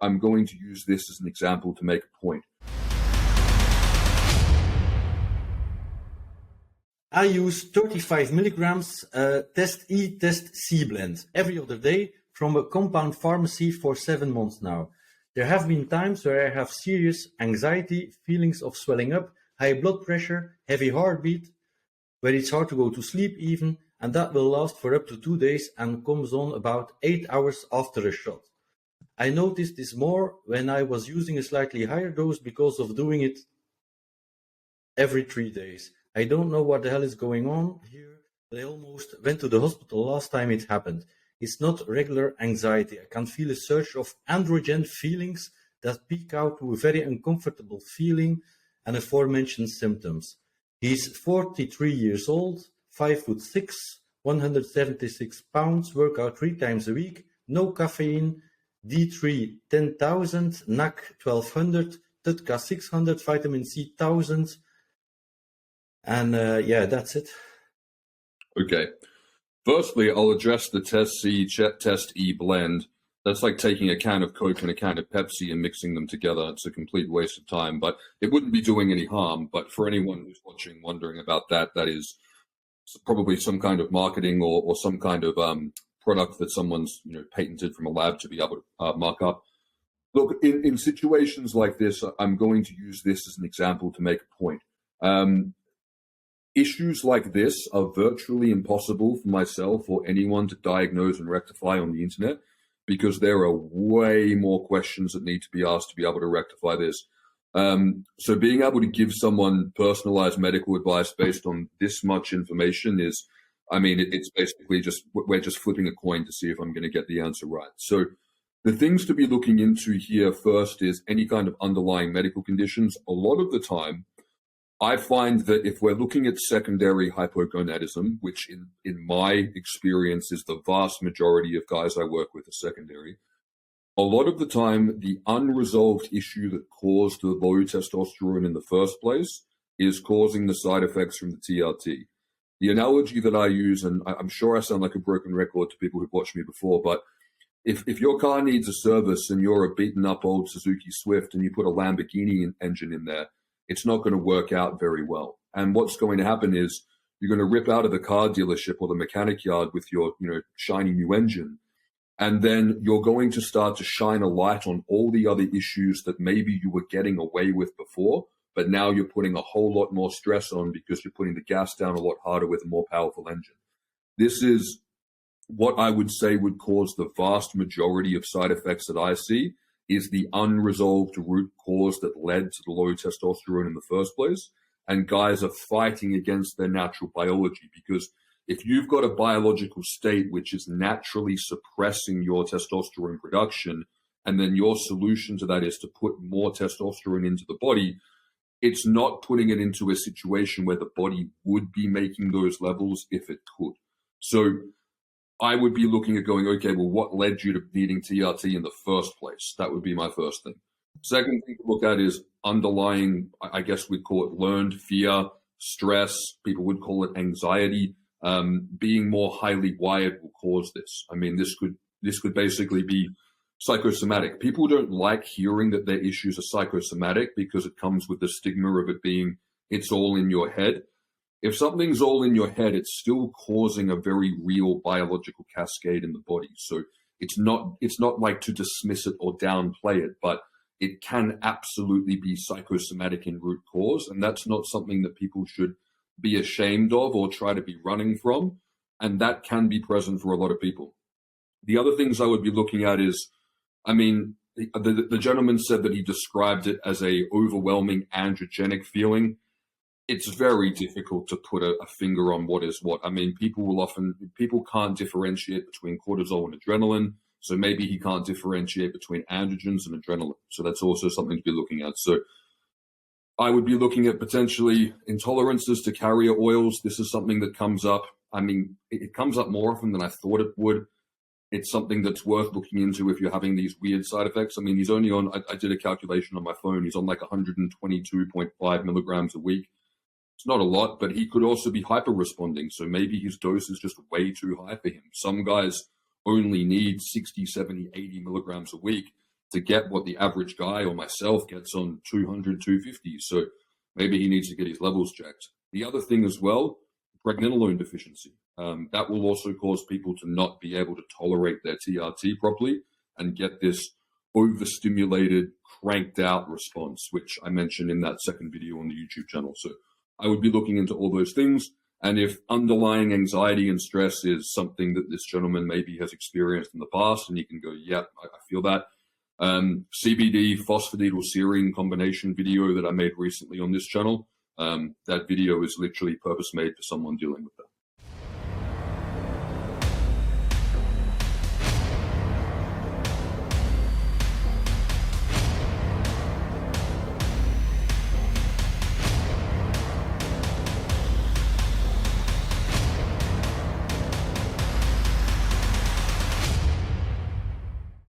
I'm going to use this as an example to make a point. I use 35 milligrams Test E, Test C blend every other day from a compound pharmacy for 7 months now. There have been times where I have serious anxiety, feelings of swelling up, high blood pressure, heavy heartbeat, where it's hard to go to sleep even, and that will last for up to 2 days and comes on about 8 hours after a shot. I noticed this more when I was using a slightly higher dose because of doing it every 3 days. I don't know what the hell is going on here, but I almost went to the hospital last time it happened. It's not regular anxiety. I can feel a surge of androgen feelings that peak out to a very uncomfortable feeling and aforementioned symptoms. He's 43 years old, 5'6", 176 pounds, work out 3 times a week, no caffeine, D3 10,000, NAC 1200, TUDCA 600, vitamin C 1000, and yeah, that's it. Okay. Firstly, I'll address the Test C, Test E blend. That's like taking a can of Coke and a can of Pepsi and mixing them together. It's a complete waste of time, but it wouldn't be doing any harm. But for anyone who's watching, wondering about that, that is probably some kind of marketing or some kind of product that someone's patented from a lab to be able to mark up. Look, in situations like this, I'm going to use this as an example to make a point. Issues like this are virtually impossible for myself or anyone to diagnose and rectify on the internet because there are way more questions that need to be asked to be able to rectify this. So being able to give someone personalized medical advice based on this much information is, I mean, it's basically we're just flipping a coin to see if I'm going to get the answer right. So the things to be looking into here first is any kind of underlying medical conditions. A lot of the time, I find that if we're looking at secondary hypogonadism, which in my experience is the vast majority of guys I work with are secondary, a lot of the time the unresolved issue that caused the low testosterone in the first place is causing the side effects from the TRT. The analogy that I use, and I'm sure I sound like a broken record to people who've watched me before, but if your car needs a service and you're a beaten up old Suzuki Swift and you put a Lamborghini engine in there, it's not going to work out very well. And what's going to happen is you're going to rip out of the car dealership or the mechanic yard with your, shiny new engine. And then you're going to start to shine a light on all the other issues that maybe you were getting away with before, but now you're putting a whole lot more stress on because you're putting the gas down a lot harder with a more powerful engine. This is what I would say would cause the vast majority of side effects that I see is the unresolved root cause that led to the low testosterone in the first place. And guys are fighting against their natural biology because if you've got a biological state which is naturally suppressing your testosterone production, and then your solution to that is to put more testosterone into the body, it's not putting it into a situation where the body would be making those levels if it could. So I would be looking at going, okay, well, what led you to needing TRT in the first place? That would be my first thing. Second thing to look at is underlying, I guess we'd call it learned fear, stress. People would call it anxiety. Being more highly wired will cause this. I mean, this could basically be psychosomatic. People don't like hearing that their issues are psychosomatic because it comes with the stigma of it being, it's all in your head. If something's all in your head, it's still causing a very real biological cascade in the body. So it's not like to dismiss it or downplay it, but it can absolutely be psychosomatic in root cause. And that's not something that people should be ashamed of or try to be running from. And that can be present for a lot of people. The other things I would be looking at is, I mean, the gentleman said that he described it as a overwhelming androgenic feeling. It's very difficult to put a finger on what is what. I mean, people can't differentiate between cortisol and adrenaline. So maybe he can't differentiate between androgens and adrenaline. So that's also something to be looking at. So I would be looking at potentially intolerances to carrier oils. This is something that comes up. I mean, it comes up more often than I thought it would. It's something that's worth looking into if you're having these weird side effects. I mean, he's only on, I did a calculation on my phone. He's on like 122.5 milligrams a week. It's not a lot, but he could also be hyper-responding. So maybe his dose is just way too high for him. Some guys only need 60, 70, 80 milligrams a week. to get what the average guy or myself gets on 200, 250. So maybe he needs to get his levels checked. The other thing as well, pregnenolone deficiency. That will also cause people to not be able to tolerate their TRT properly and get this overstimulated, cranked out response, which I mentioned in that second video on the YouTube channel. So I would be looking into all those things. And if underlying anxiety and stress is something that this gentleman maybe has experienced in the past, and you can go, yep, I feel that. CBD phosphatidylserine combination video that I made recently on this channel, that video is literally purpose made for someone dealing with that.